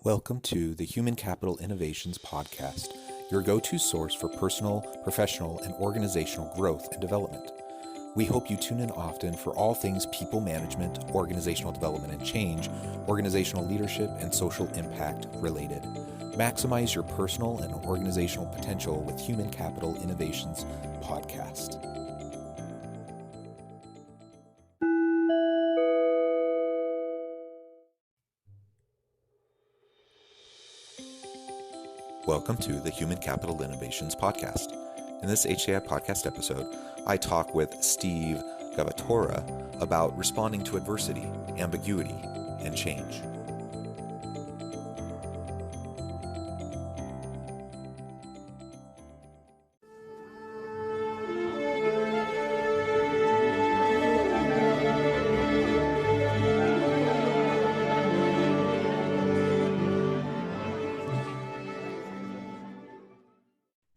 Welcome to the Human Capital Innovations Podcast, your go-to source for personal, professional, and organizational growth and development. We hope you tune in often for all things people management, organizational development and change, organizational leadership, and social impact related. Maximize your personal and organizational potential with Human Capital Innovations Podcast. Welcome to the Human Capital Innovations Podcast. In this HCI podcast episode, I talk with Steve Gavatorta about responding to adversity, ambiguity, and change.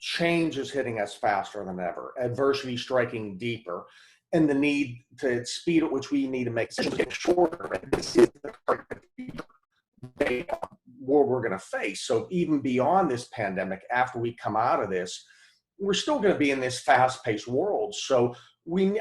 Change is hitting us faster than ever, adversity striking deeper, and the need to speed at which we need to make decisions getting shorter. And this is the world we're going to face. So even beyond this pandemic, after we come out of this, we're still going to be in this fast-paced world. So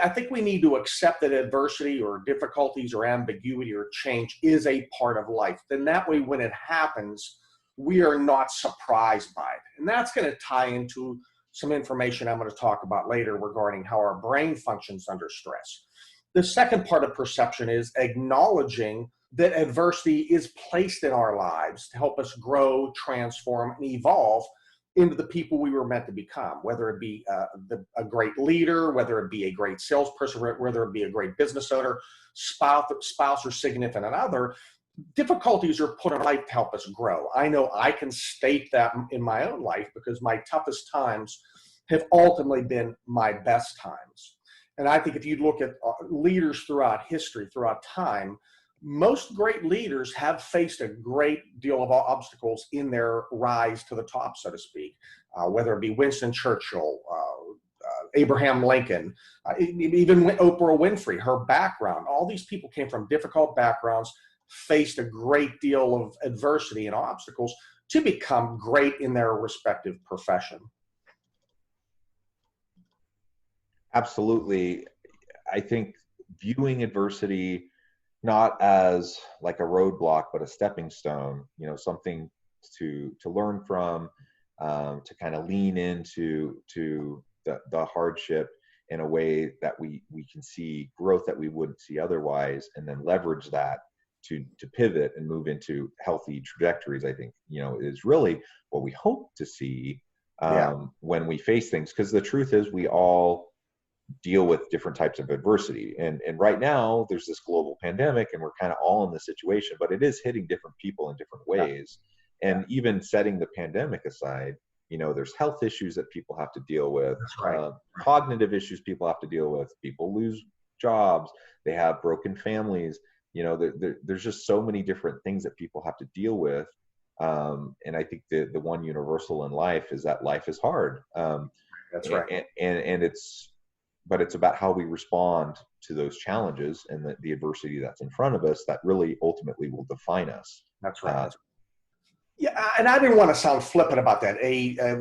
I think we need to accept that adversity or difficulties or ambiguity or change is a part of life. Then that way, when it happens, we are not surprised by it. And that's going to tie into some information I'm going to talk about later regarding how our brain functions under stress. The second part of perception is acknowledging that adversity is placed in our lives to help us grow, transform, and evolve into the people we were meant to become, whether it be a great leader, whether it be a great salesperson, whether it be a great business owner, spouse or significant other. Difficulties are put in life to help us grow. I know I can state that in my own life because my toughest times have ultimately been my best times. And I think if you look at leaders throughout history, throughout time, most great leaders have faced a great deal of obstacles in their rise to the top, so to speak, whether it be Winston Churchill, Abraham Lincoln, even Oprah Winfrey, her background. All these people came from difficult backgrounds, faced a great deal of adversity and obstacles to become great in their respective profession. Absolutely. I think viewing adversity not as like a roadblock, but a stepping stone, something to learn from, to kind of lean into the hardship in a way that we can see growth that we wouldn't see otherwise, and then leverage that to pivot and move into healthy trajectories. I think, is really what we hope to see when we face things. Because the truth is we all deal with different types of adversity. And right now there's this global pandemic and we're kind of all in this situation, but it is hitting different people in different ways. Yeah. And even setting the pandemic aside, there's health issues that people have to deal with, cognitive issues people have to deal with, people lose jobs, they have broken families. There's just so many different things that people have to deal with. And I think the one universal in life is that life is hard. That's right. And it's about how we respond to those challenges and the adversity that's in front of us that really ultimately will define us. That's right. Yeah, and I didn't want to sound flippant about that.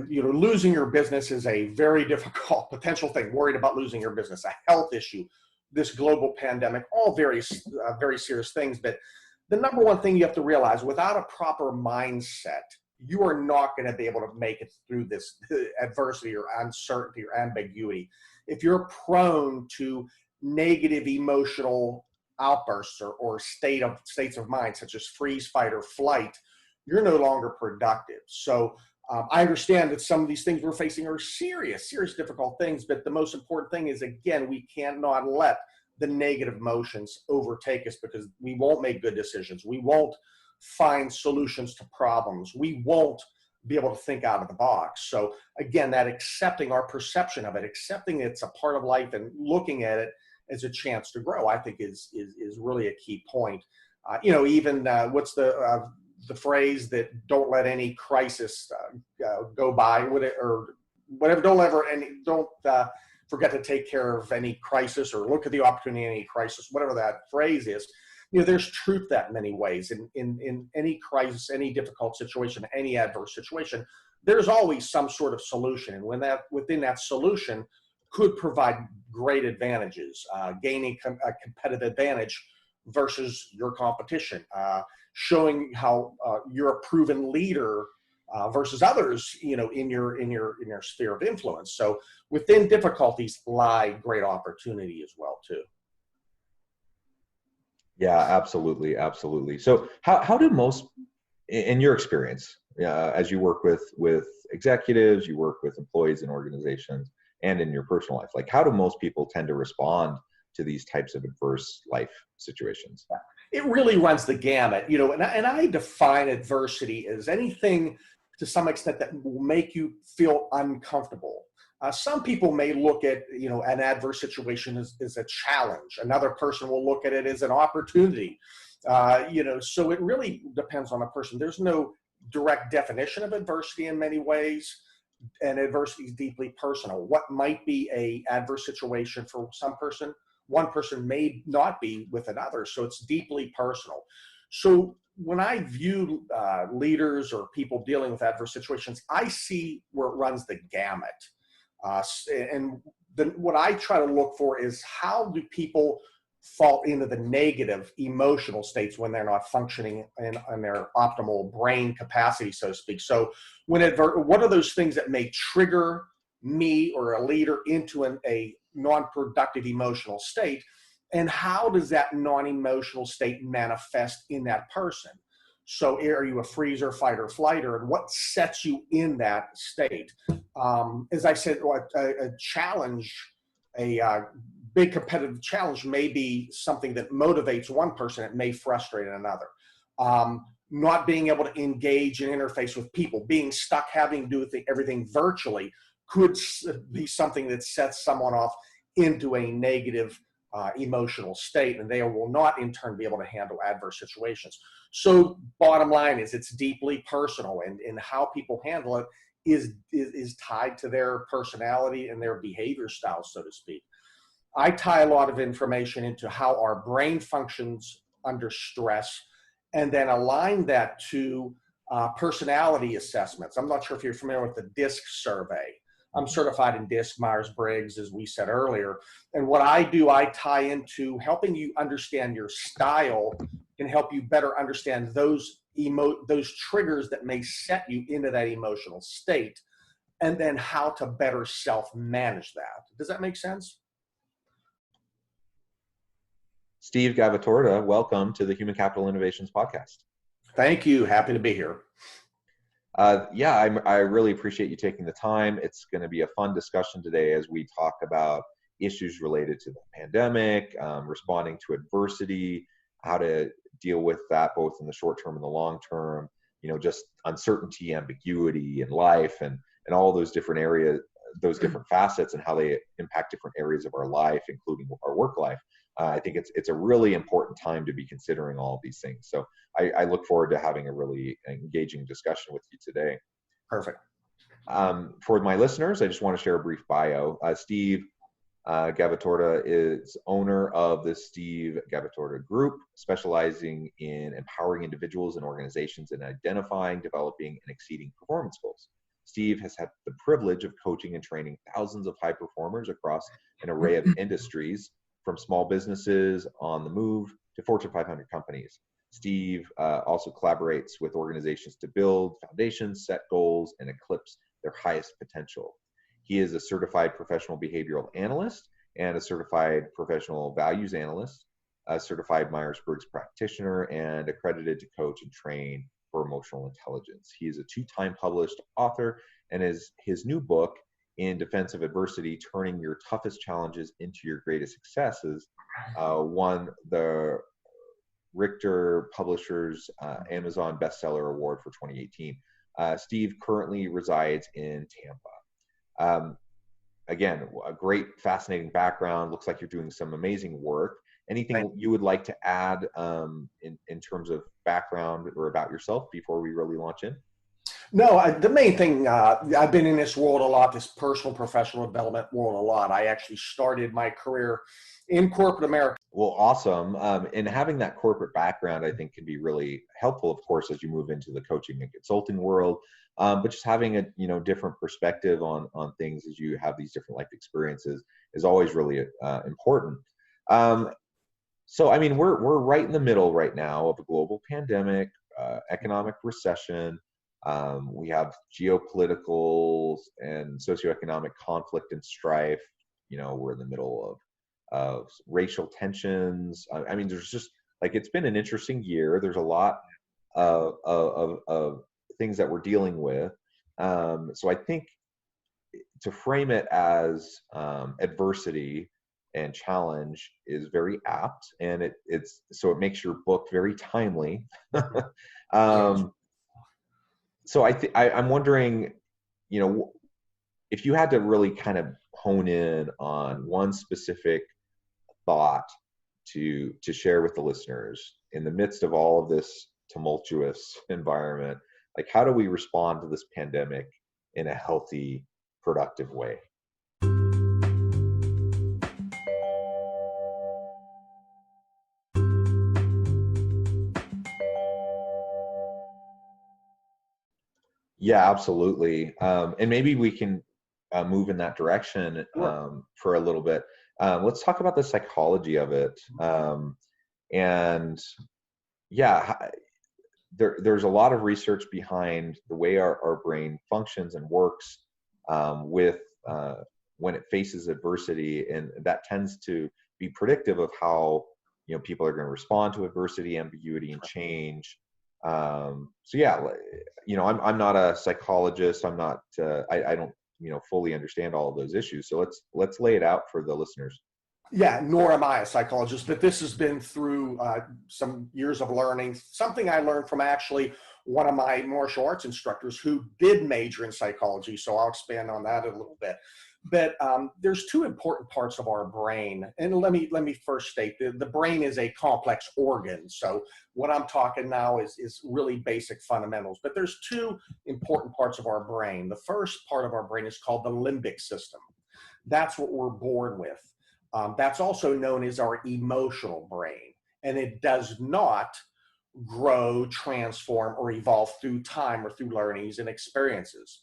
Losing your business is a very difficult potential thing. Worried about losing your business, a health issue, this global pandemic, all very serious things. But the number one thing you have to realize, without a proper mindset, you are not going to be able to make it through this adversity or uncertainty or ambiguity. If you're prone to negative emotional outbursts or states of mind, such as freeze, fight, or flight, you're no longer productive. So I understand that some of these things we're facing are serious, difficult things, but the most important thing is, again, we cannot let the negative emotions overtake us, because we won't make good decisions. We won't find solutions to problems. We won't be able to think out of the box. So again, that accepting our perception of it, accepting it's a part of life and looking at it as a chance to grow, I think is really a key point. What's the phrase that don't let any crisis go by, or whatever, don't forget to take care of any crisis or look at the opportunity in any crisis, whatever that phrase is. there's truth that many ways in any crisis, any difficult situation, any adverse situation. There's always some sort of solution, and within that solution could provide great advantages, gaining a competitive advantage versus your competition, showing how you're a proven leader versus others, in your sphere of influence. So within difficulties lie great opportunity as well too. Yeah, absolutely, absolutely. So how do most, in your experience, as you work with executives, you work with employees and organizations, and in your personal life, like how do most people tend to respond to these types of adverse life situations? It really runs the gamut, and I define adversity as anything to some extent that will make you feel uncomfortable. Some people may look at, an adverse situation as a challenge. Another person will look at it as an opportunity. So it really depends on a person. There's no direct definition of adversity in many ways, and adversity is deeply personal. What might be a adverse situation for some person, one person may not be with another. So it's deeply personal. So when I view leaders or people dealing with adverse situations, I see where it runs the gamut. And then what I try to look for is how do people fall into the negative emotional states when they're not functioning in their optimal brain capacity, so to speak. So what are those things that may trigger me or a leader into a non-productive emotional state? And how does that non-emotional state manifest in that person? So are you a freezer, fight, or flighter? And what sets you in that state? As I said, a challenge, a big competitive challenge may be something that motivates one person. It may frustrate another. Not being able to engage and interface with people, being stuck having to do with everything virtually could be something that sets someone off into a negative emotional state, and they will not in turn be able to handle adverse situations. So bottom line is it's deeply personal, and how people handle it is tied to their personality and their behavior style, so to speak. I tie a lot of information into how our brain functions under stress and then align that to personality assessments. I'm not sure if you're familiar with the DISC survey. I'm certified in DISC, Myers-Briggs, as we said earlier. And what I do, I tie into helping you understand your style and help you better understand those triggers that may set you into that emotional state, and then how to better self-manage that. Does that make sense? Steve Gavatorta, welcome to the Human Capital Innovations Podcast. Thank you. Happy to be here. I really appreciate you taking the time. It's going to be a fun discussion today as we talk about issues related to the pandemic, responding to adversity, how to deal with that both in the short term and the long term, just uncertainty, ambiguity in life, and all those different areas, those different facets, and how they impact different areas of our life, including our work life. I think it's a really important time to be considering all of these things. So I look forward to having a really engaging discussion with you today. Perfect. For my listeners, I just want to share a brief bio. Steve Gavatorta is owner of the Steve Gavatorta Group, specializing in empowering individuals and organizations in identifying, developing, and exceeding performance goals. Steve has had the privilege of coaching and training thousands of high performers across an array of industries, from small businesses on the move to Fortune 500 companies. Steve also collaborates with organizations to build foundations, set goals, and eclipse their highest potential. He is a certified professional behavioral analyst and a certified professional values analyst, a certified Myers-Briggs practitioner, and accredited to coach and train for emotional intelligence. He is a two-time published author, and his new book, In Defense of Adversity, Turning Your Toughest Challenges into Your Greatest Successes, won the Richter Publishers Amazon Bestseller Award for 2018. Steve currently resides in Tampa. Again, a great, fascinating background. Looks like you're doing some amazing work. Anything you would like to add in terms of background or about yourself before we really launch in? No, the main thing, I've been in this world a lot, this personal professional development world a lot. I actually started my career in corporate America Well, awesome. And having that corporate background, I think, can be really helpful, of course, as you move into the coaching and consulting world. But just having a different perspective on things as you have these different life experiences is always really important. Um, so, I mean, we're right in the middle right now of a global pandemic, economic recession. We have geopolitical and socioeconomic conflict and strife. We're in the middle of racial tensions. I mean, there's just like it's been an interesting year. There's a lot of things that we're dealing with. So I think to frame it as adversity and challenge is very apt, and it makes your book very timely. um, so I'm wondering, if you had to really kind of hone in on one specific thought to share with the listeners in the midst of all of this tumultuous environment, like how do we respond to this pandemic in a healthy, productive way? Yeah, absolutely. And maybe we can move in that direction for a little bit. Let's talk about the psychology of it. And yeah, there's a lot of research behind the way our brain functions and works with when it faces adversity, and that tends to be predictive of how people are going to respond to adversity, ambiguity, and change. So yeah, I'm not a psychologist. I'm not. I don't fully understand all of those issues. So let's lay it out for the listeners. Yeah, nor am I a psychologist, but this has been through some years of learning. Something I learned from actually one of my martial arts instructors who did major in psychology. So I'll expand on that a little bit. But there's two important parts of our brain, and let me first state the brain is a complex organ. So what I'm talking now is really basic fundamentals. But there's two important parts of our brain. The first part of our brain is called the limbic system. That's what we're born with. That's also known as our emotional brain, and it does not grow, transform, or evolve through time or through learnings and experiences.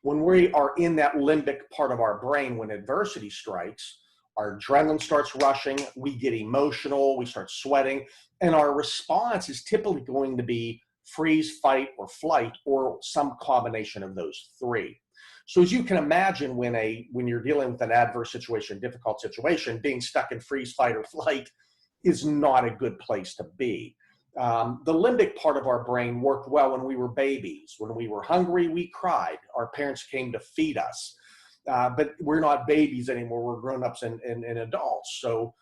When we are in that limbic part of our brain, when adversity strikes, our adrenaline starts rushing, we get emotional, we start sweating, and our response is typically going to be freeze, fight, or flight, or some combination of those three. So as you can imagine, when you're dealing with an adverse situation, difficult situation, being stuck in freeze, fight, or flight is not a good place to be. The limbic part of our brain worked well when we were babies. When we were hungry, we cried. Our parents came to feed us. But we're not babies anymore. We're grown-ups and adults. So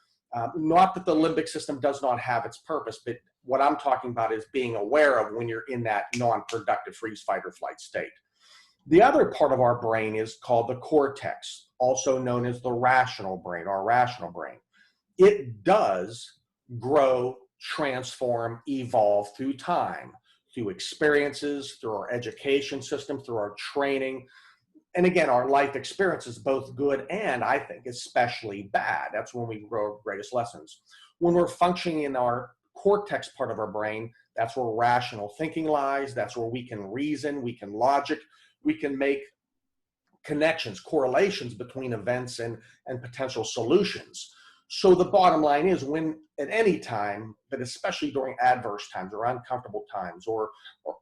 not that the limbic system does not have its purpose, but what I'm talking about is being aware of when you're in that non-productive freeze, fight, or flight state. The other part of our brain is called the cortex, also known as the rational brain, our rational brain. It does grow, transform, evolve through time, through experiences, through our education system, through our training. And again, our life experiences, both good and, I think, especially bad. That's when we grow our greatest lessons. When we're functioning in our cortex part of our brain, that's where rational thinking lies. That's where we can reason, we can logic, we can make connections, correlations between events and potential solutions. So the bottom line is, when at any time, but especially during adverse times or uncomfortable times or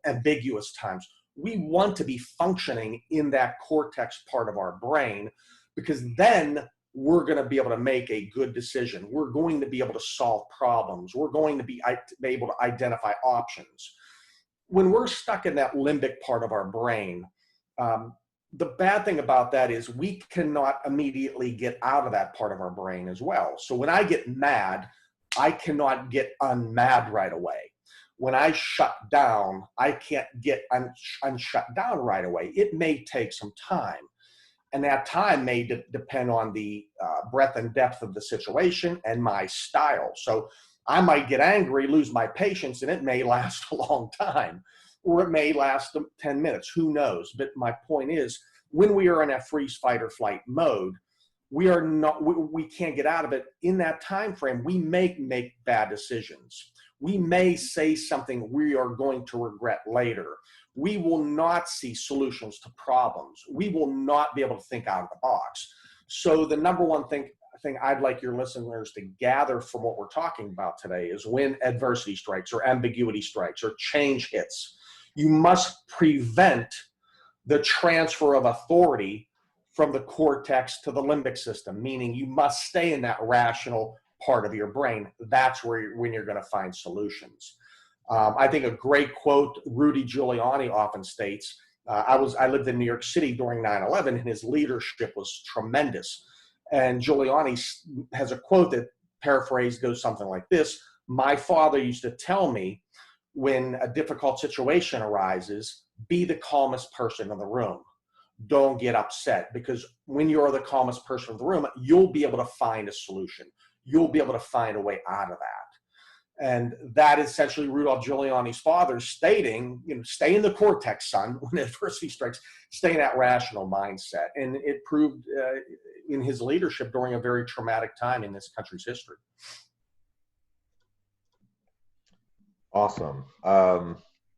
ambiguous times, we want to be functioning in that cortex part of our brain, because then we're going to be able to make a good decision. We're going to be able to solve problems. We're going to be able to identify options. When we're stuck in that limbic part of our brain, the bad thing about that is we cannot immediately get out of that part of our brain as well. So when I get mad, I cannot get unmad right away. When I shut down, I can't get unshut down right away. It may take some time. And that time may depend on the breadth and depth of the situation and my style. So I might get angry, lose my patience, and it may last a long time. Or it may last 10 minutes, who knows? But my point is, when we are in a freeze, fight, or flight mode, we can't get out of it. In that time frame, we make bad decisions. We may say something we are going to regret later. We will not see solutions to problems. We will not be able to think out of the box. So the number one thing I'd like your listeners to gather from what we're talking about today is when adversity strikes or ambiguity strikes or change hits, you must prevent the transfer of authority from the cortex to the limbic system, meaning you must stay in that rational part of your brain. That's when you're going to find solutions. I think a great quote Rudy Giuliani often states, I lived in New York City during 9/11, and his leadership was tremendous. And Giuliani has a quote that paraphrased goes something like this: "My father used to tell me, when a difficult situation arises, be the calmest person in the room. Don't get upset, because when you're the calmest person in the room, you'll be able to find a solution. You'll be able to find a way out of that." And that is essentially Rudolph Giuliani's father stating, stay in the cortex, son, when adversity strikes, stay in that rational mindset. And it proved in his leadership during a very traumatic time in this country's history. Awesome.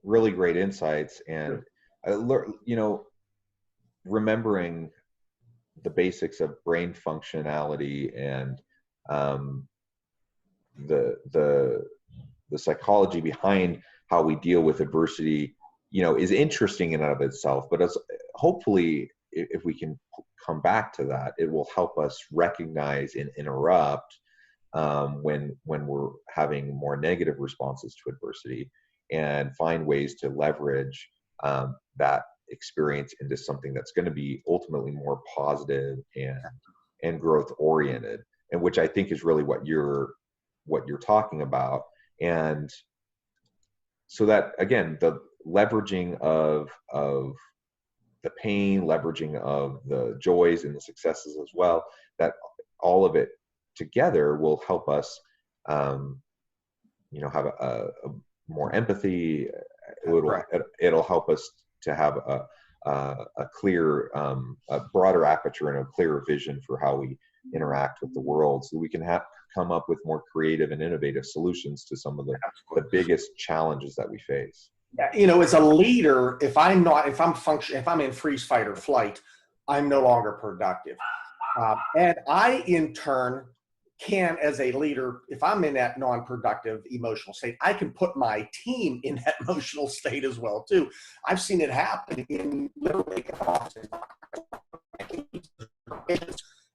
Really great insights. And, remembering the basics of brain functionality and the psychology behind how we deal with adversity, is interesting in and of itself. But as hopefully, if we can come back to that, it will help us recognize and interrupt when we're having more negative responses to adversity, and find ways to leverage that experience into something that's going to be ultimately more positive and growth oriented, and which I think is really what you're talking about. And so that, again, the leveraging of the pain, leveraging of the joys and the successes as well, that all of it together will help us have a more empathy. It'll help us to have a clear, a broader aperture and a clearer vision for how we interact with the world, so we can come up with more creative and innovative solutions to some of the biggest challenges that we face. As a leader, if I'm in freeze, fight, or flight, I'm no longer productive. And I, in turn, can, as a leader, if I'm in that non-productive emotional state, I can put my team in that emotional state as well too. I've seen it happen in literally offices,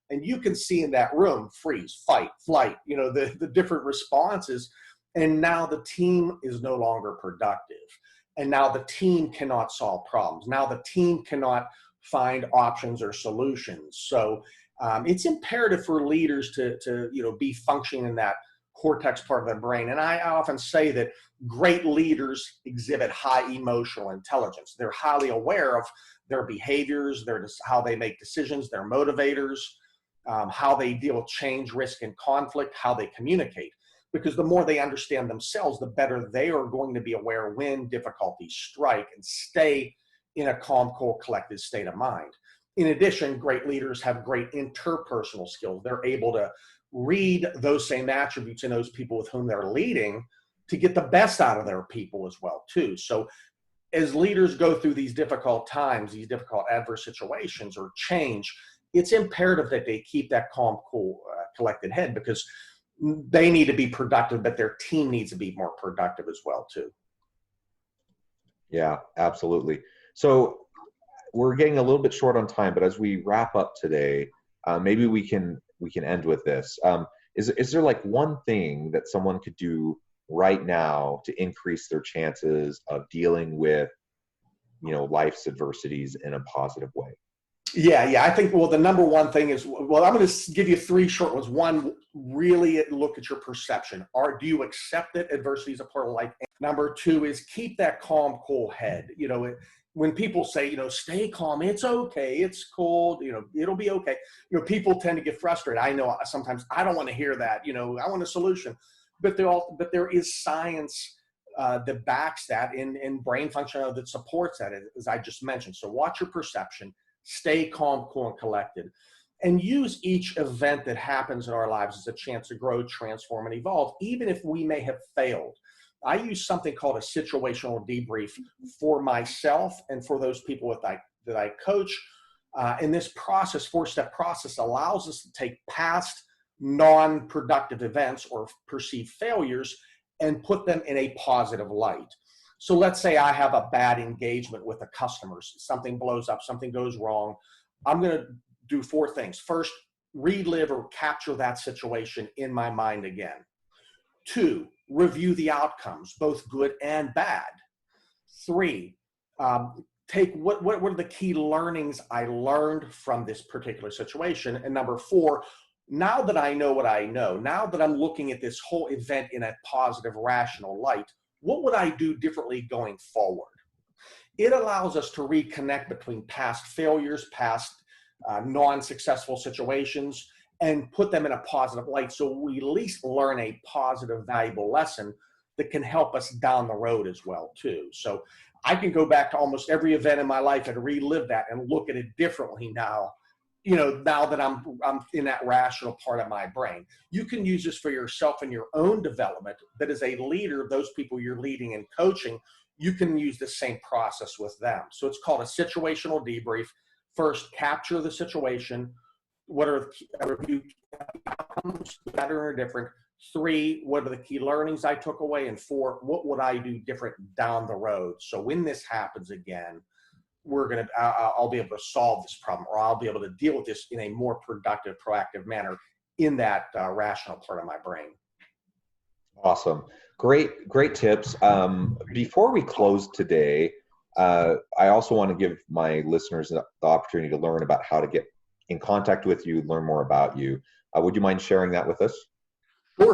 and you can see in that room freeze, fight, flight, the different responses. And now the team is no longer productive. And now the team cannot solve problems. Now the team cannot find options or solutions. So it's imperative for leaders to be functioning in that cortex part of their brain. And I often say that great leaders exhibit high emotional intelligence. They're highly aware of their behaviors, how they make decisions, their motivators, how they deal with change, risk, and conflict, how they communicate. Because the more they understand themselves, the better they are going to be aware when difficulties strike and stay in a calm, cool, collected state of mind. In addition, great leaders have great interpersonal skills. They're able to read those same attributes in those people with whom they're leading to get the best out of their people as well too. So as leaders go through these difficult times, these difficult adverse situations or change, it's imperative that they keep that calm, cool, collected head, because they need to be productive, but their team needs to be more productive as well too. Yeah, absolutely. So we're getting a little bit short on time, but as we wrap up today, maybe we can end with this. Is there like one thing that someone could do right now to increase their chances of dealing with, life's adversities in a positive way? Yeah. I think, the number one thing is, I'm going to give you three short ones. One, really look at your perception. Do you accept that adversity is a part of life? Number two is keep that calm, cool head. When people say, stay calm, it's okay, it's cold, it'll be okay. People tend to get frustrated. I know sometimes I don't want to hear that. I want a solution, but there is science that backs that in brain function that supports that, as I just mentioned. So watch your perception. Stay calm, cool, and collected. and use each event that happens in our lives as a chance to grow, transform, and evolve, even if we may have failed. I use something called a situational debrief for myself and for those people that I coach. And this process, 4-step process, allows us to take past non-productive events or perceived failures and put them in a positive light. So let's say I have a bad engagement with a customer, something blows up, something goes wrong. I'm going to do 4 things. First, relive or capture that situation in my mind again. 2, review the outcomes, both good and bad. 3, take what are the key learnings I learned from this particular situation. And number 4, now that I know what I know, now that I'm looking at this whole event in a positive, rational light, what would I do differently going forward? It allows us to reconnect between past failures, past non-successful situations, and put them in a positive light, so we at least learn a positive, valuable lesson that can help us down the road as well too. So I can go back to almost every event in my life and relive that and look at it differently now, now that I'm in that rational part of my brain. You can use this for yourself in your own development, but as a leader, those people you're leading and coaching, you can use the same process with them. So it's called a situational debrief. First, capture the situation. What are the outcomes, better or different? 3, what are the key learnings I took away? And 4, what would I do different down the road? So when this happens again, I'll be able to solve this problem, or I'll be able to deal with this in a more productive, proactive manner in that rational part of my brain. Awesome. Great tips. Before we close today, I also want to give my listeners the opportunity to learn about how to get in contact with you, learn more about you. Would you mind sharing that with us?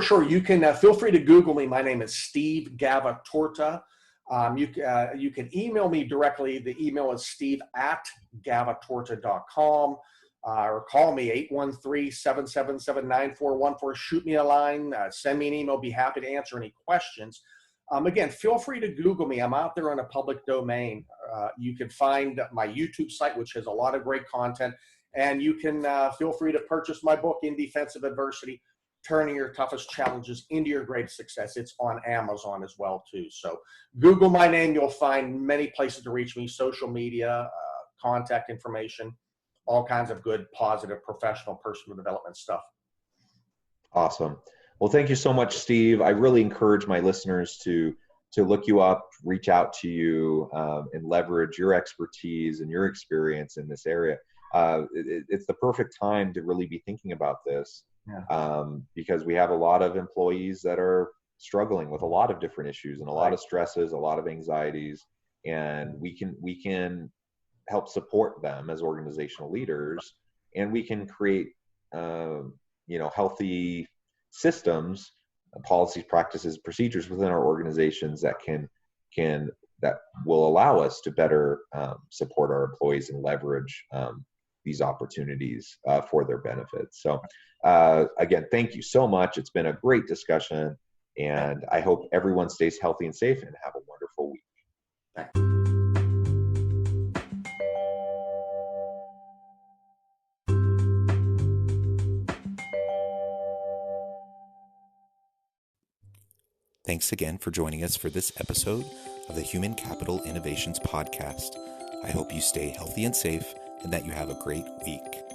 Sure. You can feel free to Google me. My name is Steve Gavatorta. You can email me directly. The email is steve@gavatorta.com. Or call me 813-777-9414. Shoot me a line, send me an email. Be happy to answer any questions. Again, feel free to Google me. I'm out there on a public domain. You can find my YouTube site, which has a lot of great content. And you can feel free to purchase my book, In Defense of Adversity, Turning Your Toughest Challenges into Your Greatest Success. It's on Amazon as well, too. So Google my name. You'll find many places to reach me, social media, contact information, all kinds of good, positive, professional, personal development stuff. Awesome. Well, thank you so much, Steve. I really encourage my listeners to look you up, reach out to you, and leverage your expertise and your experience in this area. It's the perfect time to really be thinking about this, because we have a lot of employees that are struggling with a lot of different issues and a lot of stresses, a lot of anxieties, and we can help support them as organizational leaders, and we can create healthy systems, policies, practices, procedures within our organizations that that will allow us to better support our employees and leverage these opportunities for their benefit. So again, thank you so much. It's been a great discussion, and I hope everyone stays healthy and safe and have a wonderful week. Thanks again for joining us for this episode of the Human Capital Innovations Podcast. I hope you stay healthy and safe and that you have a great week.